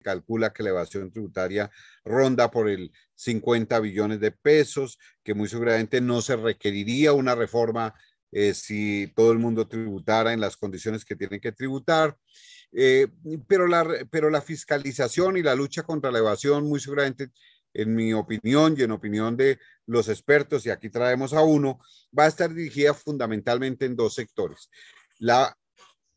calcula que la evasión tributaria ronda por el 50 billones de pesos, que muy seguramente no se requeriría una reforma si todo el mundo tributara en las condiciones que tiene que tributar. Eh, pero la fiscalización y la lucha contra la evasión, muy seguramente, en mi opinión y en opinión de los expertos, y aquí traemos a uno, va a estar dirigida fundamentalmente en dos sectores. La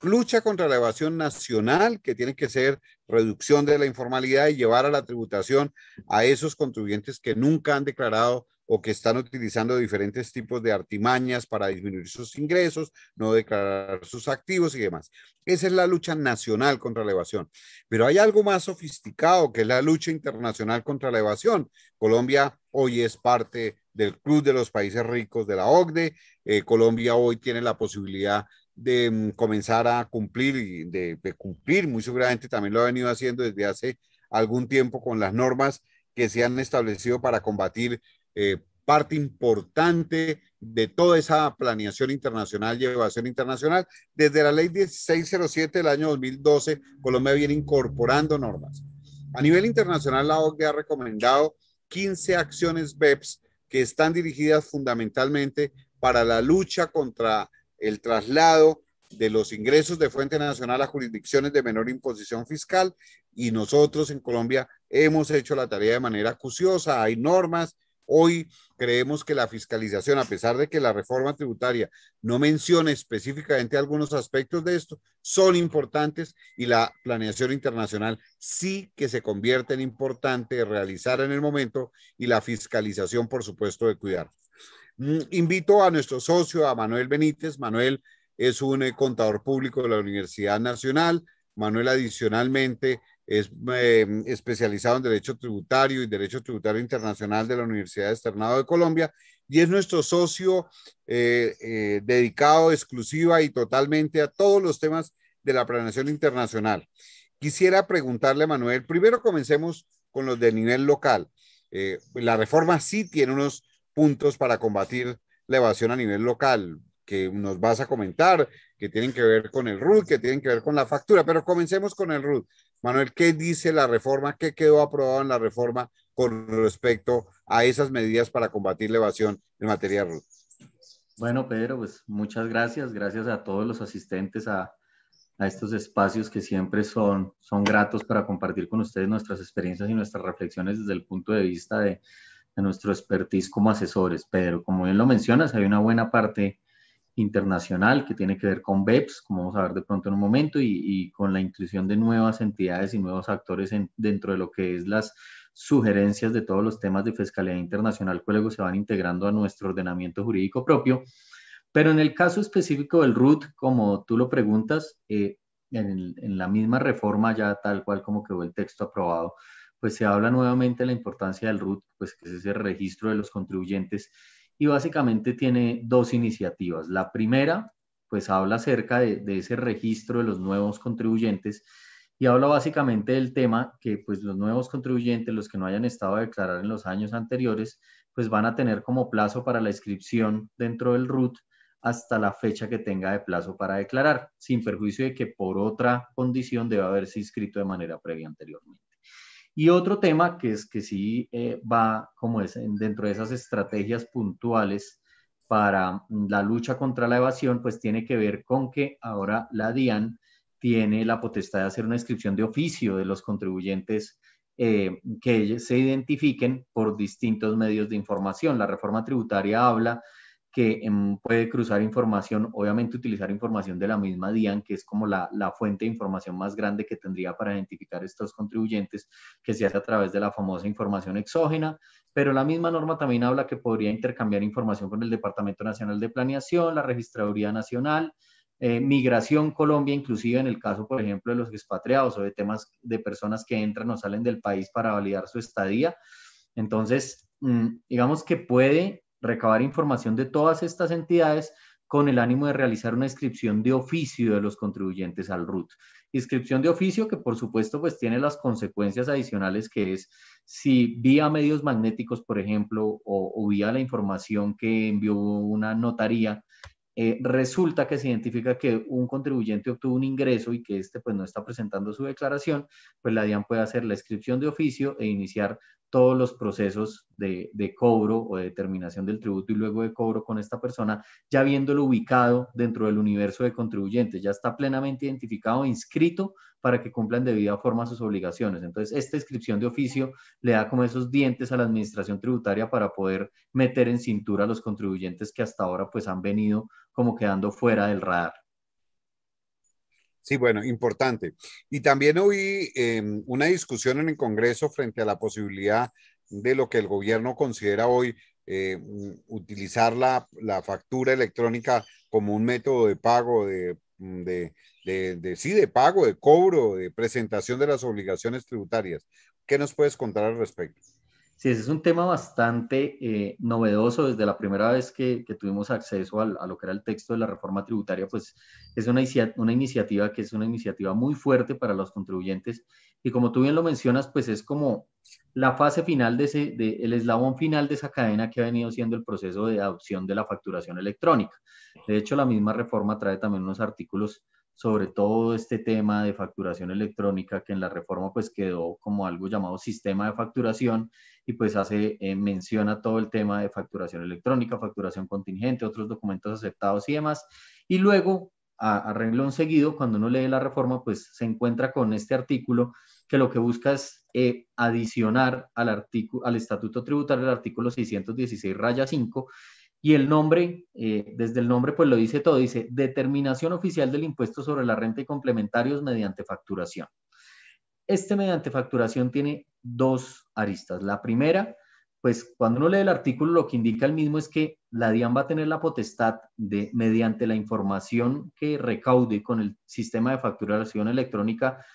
lucha contra la evasión nacional, que tiene que ser reducción de la informalidad y llevar a la tributación a esos contribuyentes que nunca han declarado o que están utilizando diferentes tipos de artimañas para disminuir sus ingresos, no declarar sus activos y demás. Esa es la lucha nacional contra la evasión. Pero hay algo más sofisticado, que es la lucha internacional contra la evasión. Colombia hoy es parte del Club de los Países Ricos de la OCDE. Colombia hoy tiene la posibilidad de comenzar a cumplir y de cumplir, muy seguramente también lo ha venido haciendo desde hace algún tiempo con las normas que se han establecido para combatir parte importante de toda esa planeación internacional y evasión internacional. Desde la ley 1607 del año 2012, Colombia viene incorporando normas. A nivel internacional, la OCDE ha recomendado 15 acciones BEPS que están dirigidas fundamentalmente para la lucha contra el traslado de los ingresos de fuente nacional a jurisdicciones de menor imposición fiscal, y nosotros en Colombia hemos hecho la tarea de manera acuciosa. Hay normas. Hoy creemos que la fiscalización, a pesar de que la reforma tributaria no menciona específicamente algunos aspectos de esto, son importantes, y la planeación internacional sí que se convierte en importante de realizar en el momento, y la fiscalización, por supuesto, de cuidar. Invito a nuestro socio, a Manuel Benítez. Manuel es un contador público de la Universidad Nacional. Manuel adicionalmente es especializado en Derecho Tributario y Derecho Tributario Internacional de la Universidad Externado de Colombia, y es nuestro socio dedicado exclusiva y totalmente a todos los temas de la planeación internacional. Quisiera preguntarle a Manuel, primero comencemos con los de nivel local. La reforma sí tiene unos puntos para combatir la evasión a nivel local, que nos vas a comentar, que tienen que ver con el RUT, que tienen que ver con la factura, pero comencemos con el RUT. Manuel, ¿qué dice la reforma? ¿Qué quedó aprobado en la reforma con respecto a esas medidas para combatir la evasión en materia de RUT? Bueno, Pedro, pues muchas gracias. Gracias a todos los asistentes a estos espacios que siempre son gratos para compartir con ustedes nuestras experiencias y nuestras reflexiones desde el punto de vista de nuestro expertise como asesores. Pedro, como bien lo mencionas, hay una buena parte internacional que tiene que ver con BEPS, como vamos a ver de pronto en un momento, y con la inclusión de nuevas entidades y nuevos actores dentro de lo que es las sugerencias de todos los temas de fiscalidad internacional que luego se van integrando a nuestro ordenamiento jurídico propio. Pero en el caso específico del RUT, como tú lo preguntas, en la misma reforma ya tal cual como quedó el texto aprobado, pues se habla nuevamente de la importancia del RUT, pues que es ese registro de los contribuyentes, y básicamente tiene dos iniciativas. La primera, pues habla acerca de ese registro de los nuevos contribuyentes, y habla básicamente del tema que pues los nuevos contribuyentes, los que no hayan estado a declarar en los años anteriores, pues van a tener como plazo para la inscripción dentro del RUT hasta la fecha que tenga de plazo para declarar, sin perjuicio de que por otra condición debe haberse inscrito de manera previa anteriormente. Y otro tema que es que sí va como es dentro de esas estrategias puntuales para la lucha contra la evasión, pues tiene que ver con que ahora la DIAN tiene la potestad de hacer una inscripción de oficio de los contribuyentes que se identifiquen por distintos medios de información. La reforma tributaria habla que puede cruzar información, obviamente utilizar información de la misma DIAN, que es como la fuente de información más grande que tendría para identificar estos contribuyentes, que se hace a través de la famosa información exógena, pero la misma norma también habla que podría intercambiar información con el Departamento Nacional de Planeación, la Registraduría Nacional, Migración Colombia, inclusive en el caso, por ejemplo, de los expatriados o de temas de personas que entran o salen del país para validar su estadía. Entonces, digamos que puede recabar información de todas estas entidades con el ánimo de realizar una inscripción de oficio de los contribuyentes al RUT. Inscripción de oficio que por supuesto pues tiene las consecuencias adicionales, que es si vía medios magnéticos, por ejemplo, o vía la información que envió una notaría, resulta que se identifica que un contribuyente obtuvo un ingreso y que este pues no está presentando su declaración, pues la DIAN puede hacer la inscripción de oficio e iniciar todos los procesos de cobro o de determinación del tributo y luego de cobro con esta persona, ya viéndolo ubicado dentro del universo de contribuyentes, ya está plenamente identificado e inscrito para que cumplan de debida forma sus obligaciones. Entonces, esta inscripción de oficio le da como esos dientes a la administración tributaria para poder meter en cintura a los contribuyentes que hasta ahora pues han venido como quedando fuera del radar. Sí, bueno, importante. Y también oí una discusión en el Congreso frente a la posibilidad de lo que el gobierno considera hoy utilizar la factura electrónica como un método de pago, sí, de pago, de cobro, de presentación de las obligaciones tributarias. ¿Qué nos puedes contar al respecto? Sí, ese es un tema bastante novedoso desde la primera vez que tuvimos acceso a lo que era el texto de la reforma tributaria, pues es una iniciativa que es una iniciativa muy fuerte para los contribuyentes y como tú bien lo mencionas, pues es como la fase final el eslabón final de esa cadena que ha venido siendo el proceso de adopción de la facturación electrónica. De hecho, la misma reforma trae también unos artículos sobre todo este tema de facturación electrónica que en la reforma pues quedó como algo llamado sistema de facturación y pues menciona todo el tema de facturación electrónica, facturación contingente, otros documentos aceptados y demás. Y luego, a renglón seguido, cuando uno lee la reforma, pues se encuentra con este artículo que lo que busca es adicionar al estatuto tributario el artículo 616-5 y el nombre, desde el nombre pues lo dice todo, dice determinación oficial del impuesto sobre la renta y complementarios mediante facturación. Este mediante facturación tiene dos aristas. La primera, pues cuando uno lee el artículo, lo que indica el mismo es que la DIAN va a tener la potestad de, mediante la información que recaude con el sistema de facturación electrónica,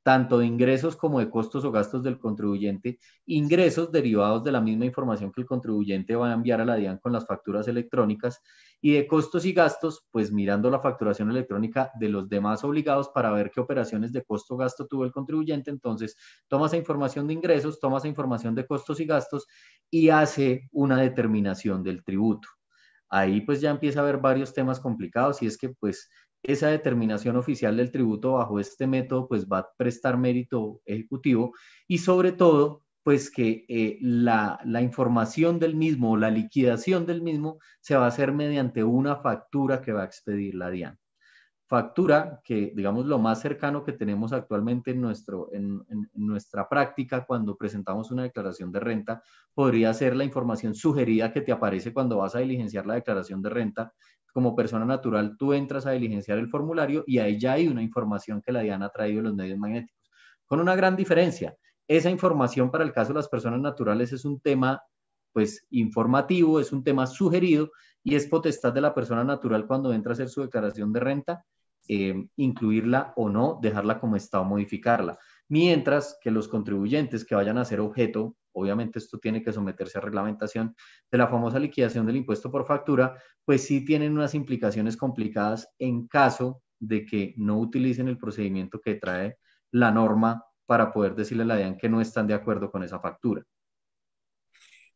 tanto de ingresos como de costos o gastos del contribuyente, ingresos derivados de la misma información que el contribuyente va a enviar a la DIAN con las facturas electrónicas, y de costos y gastos, pues mirando la facturación electrónica de los demás obligados para ver qué operaciones de costo o gasto tuvo el contribuyente. Entonces, toma esa información de ingresos, toma esa información de costos y gastos y hace una determinación del tributo. Ahí pues ya empieza a haber varios temas complicados y es que pues esa determinación oficial del tributo bajo este método pues va a prestar mérito ejecutivo y sobre todo pues que la información del mismo o la liquidación del mismo se va a hacer mediante una factura que va a expedir la DIAN. Factura que, digamos, lo más cercano que tenemos actualmente en nuestra práctica cuando presentamos una declaración de renta, podría ser la información sugerida que te aparece cuando vas a diligenciar la declaración de renta. Como persona natural, tú entras a diligenciar el formulario y ahí ya hay una información que la DIAN ha traído de los medios magnéticos. Con una gran diferencia, esa información para el caso de las personas naturales es un tema pues informativo, es un tema sugerido y es potestad de la persona natural cuando entra a hacer su declaración de renta incluirla o no, dejarla como está o modificarla. Mientras que los contribuyentes que vayan a ser objeto, obviamente esto tiene que someterse a reglamentación de la famosa liquidación del impuesto por factura, pues sí tienen unas implicaciones complicadas en caso de que no utilicen el procedimiento que trae la norma para poder decirle a la DIAN que no están de acuerdo con esa factura.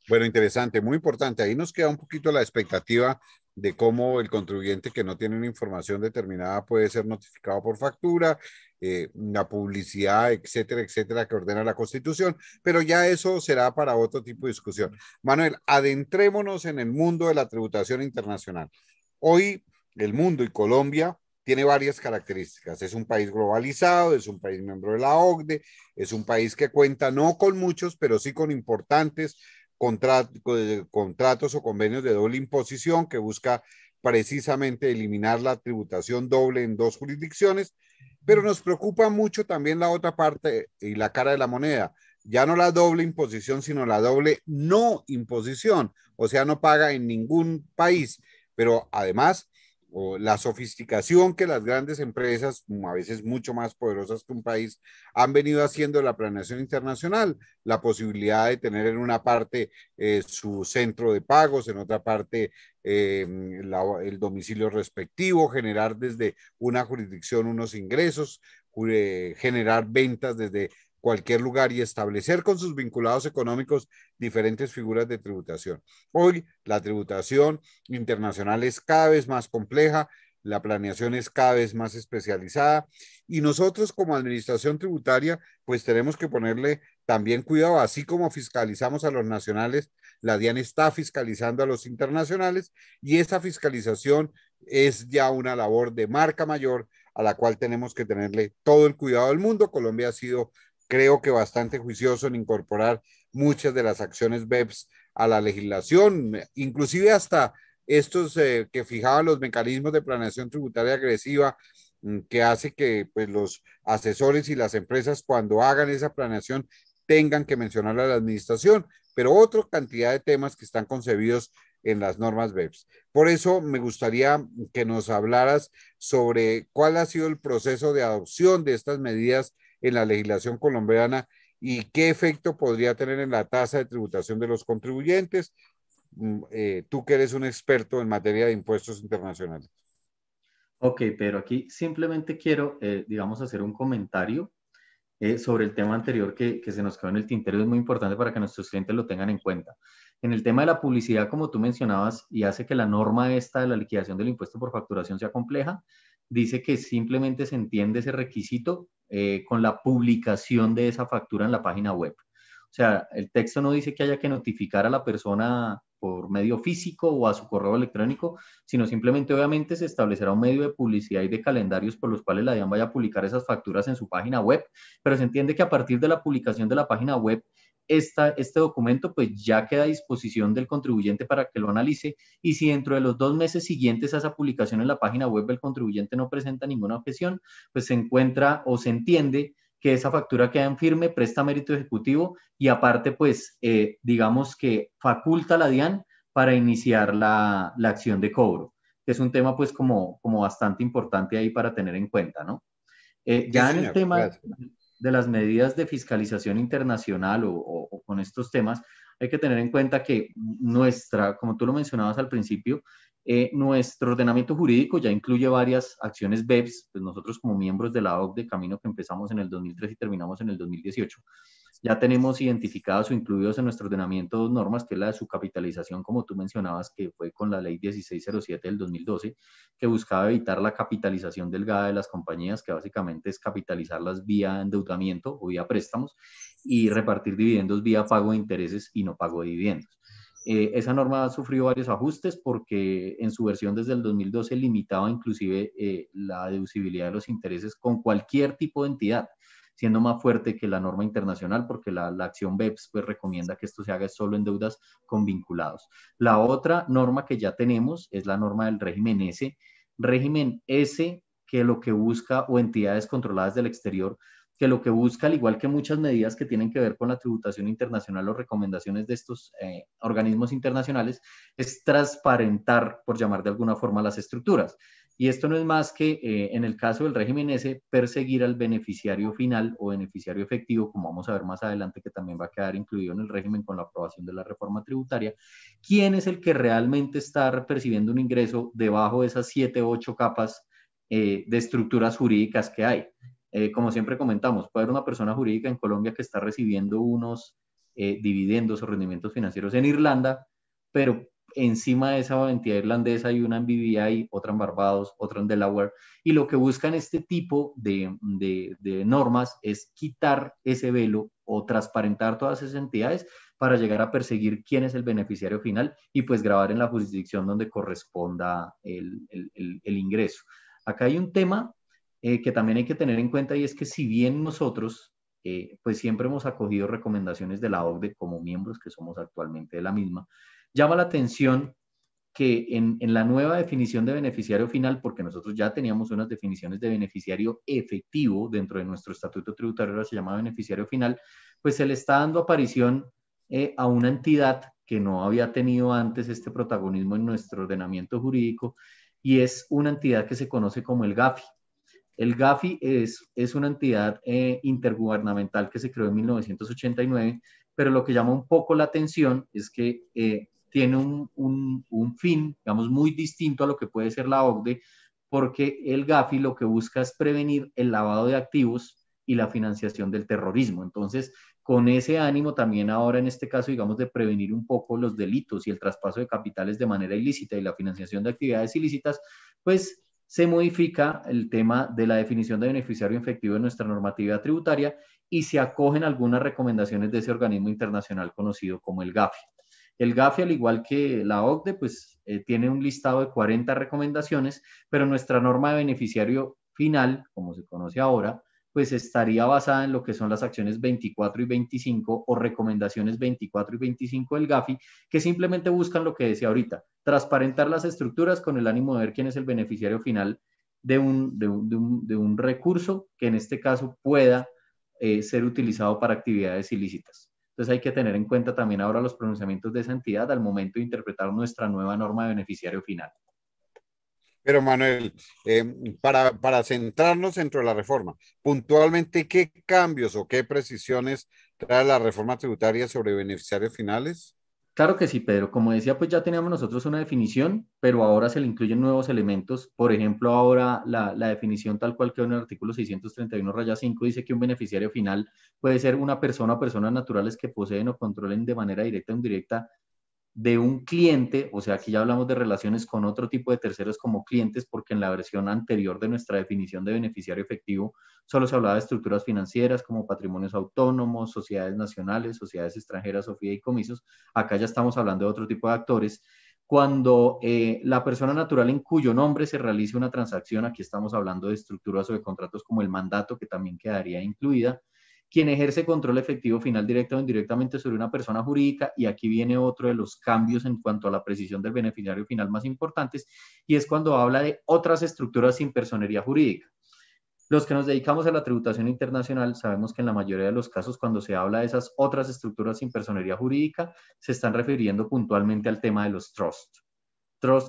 Bueno, interesante, muy importante. Ahí nos queda un poquito la expectativa de cómo el contribuyente que no tiene una información determinada puede ser notificado por factura, la publicidad, etcétera, etcétera, que ordena la Constitución, pero ya eso será para otro tipo de discusión. Manuel, adentrémonos en el mundo de la tributación internacional. Hoy el mundo y Colombia tiene varias características. Es un país globalizado, es un país miembro de la OCDE, es un país que cuenta no con muchos, pero sí con importantes contratos o convenios de doble imposición que busca precisamente eliminar la tributación doble en dos jurisdicciones, pero nos preocupa mucho también la otra parte y la cara de la moneda, ya no la doble imposición, sino la doble no imposición, o sea, no paga en ningún país, pero además o la sofisticación que las grandes empresas, a veces mucho más poderosas que un país, han venido haciendo la planeación internacional, la posibilidad de tener en una parte su centro de pagos, en otra parte el domicilio respectivo, generar desde una jurisdicción unos ingresos, generar ventas desde cualquier lugar y establecer con sus vinculados económicos diferentes figuras de tributación. Hoy la tributación internacional es cada vez más compleja, la planeación es cada vez más especializada y nosotros como administración tributaria pues tenemos que ponerle también cuidado, así como fiscalizamos a los nacionales, la DIAN está fiscalizando a los internacionales y esa fiscalización es ya una labor de marca mayor a la cual tenemos que tenerle todo el cuidado del mundo. Colombia ha sido, creo que bastante juicioso en incorporar muchas de las acciones BEPS a la legislación, inclusive hasta estos que fijaban los mecanismos de planeación tributaria agresiva, que hace que pues, los asesores y las empresas cuando hagan esa planeación tengan que mencionar a la administración, pero otra cantidad de temas que están concebidos en las normas BEPS. Por eso me gustaría que nos hablaras sobre cuál ha sido el proceso de adopción de estas medidas en la legislación colombiana y qué efecto podría tener en la tasa de tributación de los contribuyentes. Tú que eres un experto en materia de impuestos internacionales. Ok, pero aquí simplemente quiero, digamos, hacer un comentario sobre el tema anterior que se nos quedó en el tintero. Es muy importante para que nuestros clientes lo tengan en cuenta. En el tema de la publicidad, como tú mencionabas, y hace que la norma esta de la liquidación del impuesto por facturación sea compleja, dice que simplemente se entiende ese requisito con la publicación de esa factura en la página web. O sea, el texto no dice que haya que notificar a la persona por medio físico o a su correo electrónico, sino simplemente obviamente se establecerá un medio de publicidad y de calendarios por los cuales la DIAN vaya a publicar esas facturas en su página web, pero se entiende que a partir de la publicación de la página web, este documento pues ya queda a disposición del contribuyente para que lo analice y si dentro de los 2 meses siguientes a esa publicación en la página web el contribuyente no presenta ninguna objeción, pues se encuentra o se entiende que esa factura queda en firme, presta mérito ejecutivo y aparte pues digamos que faculta a la DIAN para iniciar la acción de cobro, que es un tema pues como bastante importante ahí para tener en cuenta, ¿no? Sí, Ya en el señor. tema Gracias. de las medidas de fiscalización internacional o con estos temas, hay que tener en cuenta que como tú lo mencionabas al principio, nuestro ordenamiento jurídico ya incluye varias acciones BEPS, pues nosotros como miembros de la OCDE, camino que empezamos en el 2003 y terminamos en el 2018, ya tenemos identificados o incluidos en nuestro ordenamiento dos normas, que es la de su capitalización, como tú mencionabas, que fue con la ley 1607 del 2012, que buscaba evitar la capitalización delgada de las compañías, que básicamente es capitalizarlas vía endeudamiento o vía préstamos y repartir dividendos vía pago de intereses y no pago de dividendos. Esa norma ha sufrido varios ajustes porque en su versión desde el 2012 limitaba inclusive la deducibilidad de los intereses con cualquier tipo de entidad, siendo más fuerte que la norma internacional, porque la acción BEPS pues, recomienda que esto se haga solo en deudas con vinculados. La otra norma que ya tenemos es la norma del régimen S que lo que busca, o entidades controladas del exterior, que lo que busca, al igual que muchas medidas que tienen que ver con la tributación internacional o recomendaciones de estos organismos internacionales, es transparentar, por llamar de alguna forma, las estructuras. Y esto no es más que, en el caso del régimen S, perseguir al beneficiario final o beneficiario efectivo, como vamos a ver más adelante, que también va a quedar incluido en el régimen con la aprobación de la reforma tributaria. ¿Quién es el que realmente está percibiendo un ingreso debajo de esas 7 u 8 capas de estructuras jurídicas que hay? Como siempre comentamos, puede haber una persona jurídica en Colombia que está recibiendo unos dividendos o rendimientos financieros en Irlanda, pero encima de esa entidad irlandesa hay una en BVI, otra en Barbados, otra en Delaware, y lo que buscan este tipo de normas es quitar ese velo o transparentar todas esas entidades para llegar a perseguir quién es el beneficiario final y pues grabar en la jurisdicción donde corresponda el ingreso. Acá hay un tema que también hay que tener en cuenta y es que si bien nosotros pues siempre hemos acogido recomendaciones de la OCDE como miembros que somos actualmente de la misma, llama la atención que en la nueva definición de beneficiario final, porque nosotros ya teníamos unas definiciones de beneficiario efectivo dentro de nuestro estatuto tributario, ahora se llama beneficiario final, pues se le está dando aparición a una entidad que no había tenido antes este protagonismo en nuestro ordenamiento jurídico y es una entidad que se conoce como el GAFI. El GAFI es una entidad intergubernamental que se creó en 1989, pero lo que llama un poco la atención es que tiene un fin, digamos, muy distinto a lo que puede ser la OCDE, porque el GAFI lo que busca es prevenir el lavado de activos y la financiación del terrorismo. Entonces, con ese ánimo también ahora en este caso, digamos, de prevenir un poco los delitos y el traspaso de capitales de manera ilícita y la financiación de actividades ilícitas, pues se modifica el tema de la definición de beneficiario efectivo en nuestra normativa tributaria y se acogen algunas recomendaciones de ese organismo internacional conocido como el GAFI. El GAFI, al igual que la OCDE, pues tiene un listado de 40 recomendaciones, pero nuestra norma de beneficiario final, como se conoce ahora, pues estaría basada en lo que son las acciones 24 y 25 o recomendaciones 24 y 25 del GAFI, que simplemente buscan lo que decía ahorita, transparentar las estructuras con el ánimo de ver quién es el beneficiario final de un recurso que en este caso pueda ser utilizado para actividades ilícitas. Entonces hay que tener en cuenta también ahora los pronunciamientos de esa entidad al momento de interpretar nuestra nueva norma de beneficiario final. Pero Manuel, para centrarnos dentro de la reforma, puntualmente, ¿qué cambios o qué precisiones trae la reforma tributaria sobre beneficiarios finales? Claro que sí, Pedro. Como decía, pues ya teníamos nosotros una definición, pero ahora se le incluyen nuevos elementos. Por ejemplo, ahora la definición tal cual quedó en el artículo 631-5 dice que un beneficiario final puede ser una persona o personas naturales que poseen o controlen de manera directa o indirecta de un cliente, o sea, aquí ya hablamos de relaciones con otro tipo de terceros como clientes, porque en la versión anterior de nuestra definición de beneficiario efectivo solo se hablaba de estructuras financieras como patrimonios autónomos, sociedades nacionales, sociedades extranjeras o fideicomisos. Acá ya estamos hablando de otro tipo de actores. Cuando la persona natural en cuyo nombre se realice una transacción, aquí estamos hablando de estructuras o de contratos como el mandato, que también quedaría incluida, quien ejerce control efectivo final directo o indirectamente sobre una persona jurídica, y aquí viene otro de los cambios en cuanto a la precisión del beneficiario final más importantes, y es cuando habla de otras estructuras sin personería jurídica. Los que nos dedicamos a la tributación internacional sabemos que en la mayoría de los casos cuando se habla de esas otras estructuras sin personería jurídica se están refiriendo puntualmente al tema de los trusts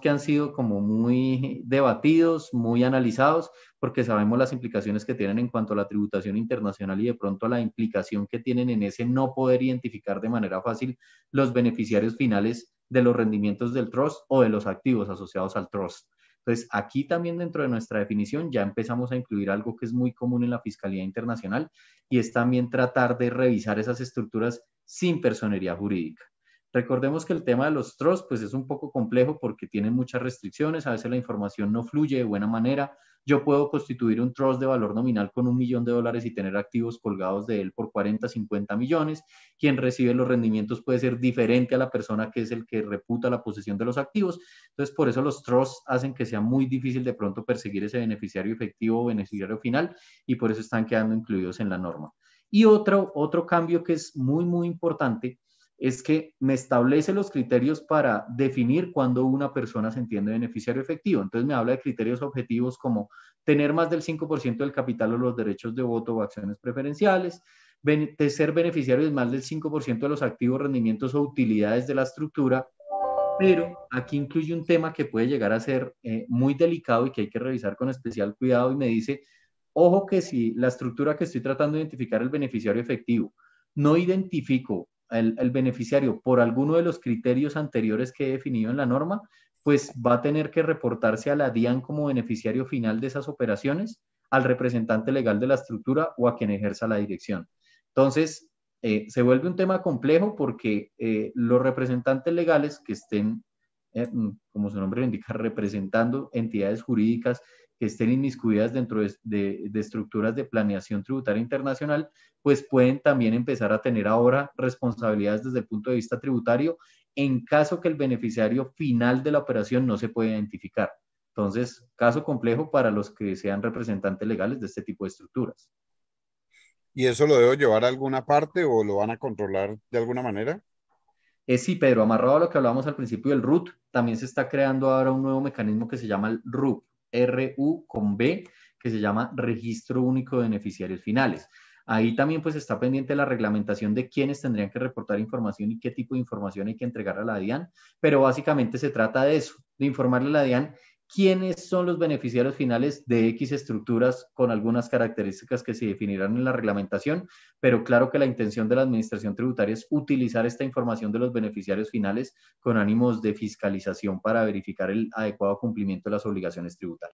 que han sido como muy debatidos, muy analizados, porque sabemos las implicaciones que tienen en cuanto a la tributación internacional y de pronto a la implicación que tienen en ese no poder identificar de manera fácil los beneficiarios finales de los rendimientos del trust o de los activos asociados al trust. Entonces, aquí también dentro de nuestra definición ya empezamos a incluir algo que es muy común en la Fiscalía Internacional y es también tratar de revisar esas estructuras sin personería jurídica. Recordemos que el tema de los trusts pues es un poco complejo porque tienen muchas restricciones, a veces la información no fluye de buena manera. Yo puedo constituir un trust de valor nominal con $1.000.000 y tener activos colgados de él por 40, 50 millones. Quien recibe los rendimientos puede ser diferente a la persona que es el que reputa la posesión de los activos. Entonces, por eso los trusts hacen que sea muy difícil de pronto perseguir ese beneficiario efectivo o beneficiario final y por eso están quedando incluidos en la norma. Y otro cambio que es muy, muy importante es que me establece los criterios para definir cuándo una persona se entiende beneficiario efectivo. Entonces me habla de criterios objetivos como tener más del 5% del capital o los derechos de voto o acciones preferenciales, de ser beneficiario de más del 5% de los activos, rendimientos o utilidades de la estructura, pero aquí incluye un tema que puede llegar a ser muy delicado y que hay que revisar con especial cuidado y me dice, ojo que si la estructura que estoy tratando de identificar el beneficiario efectivo, no identifico el beneficiario por alguno de los criterios anteriores que he definido en la norma, pues va a tener que reportarse a la DIAN como beneficiario final de esas operaciones, al representante legal de la estructura o a quien ejerza la dirección. Entonces, se vuelve un tema complejo porque los representantes legales que estén, como su nombre lo indica, representando entidades jurídicas que estén inmiscuidas dentro de estructuras de planeación tributaria internacional, pues pueden también empezar a tener ahora responsabilidades desde el punto de vista tributario en caso que el beneficiario final de la operación no se pueda identificar. Entonces, caso complejo para los que sean representantes legales de este tipo de estructuras. ¿Y eso lo debo llevar a alguna parte o lo van a controlar de alguna manera? Sí, Pedro, amarrado a lo que hablábamos al principio del RUT, también se está creando ahora un nuevo mecanismo que se llama el RUB, RU con B, que se llama Registro Único de Beneficiarios Finales. Ahí también pues está pendiente la reglamentación de quiénes tendrían que reportar información y qué tipo de información hay que entregar a la DIAN, pero básicamente se trata de eso, de informarle a la DIAN quiénes son los beneficiarios finales de X estructuras con algunas características que se definirán en la reglamentación, pero claro que la intención de la Administración Tributaria es utilizar esta información de los beneficiarios finales con ánimos de fiscalización para verificar el adecuado cumplimiento de las obligaciones tributarias.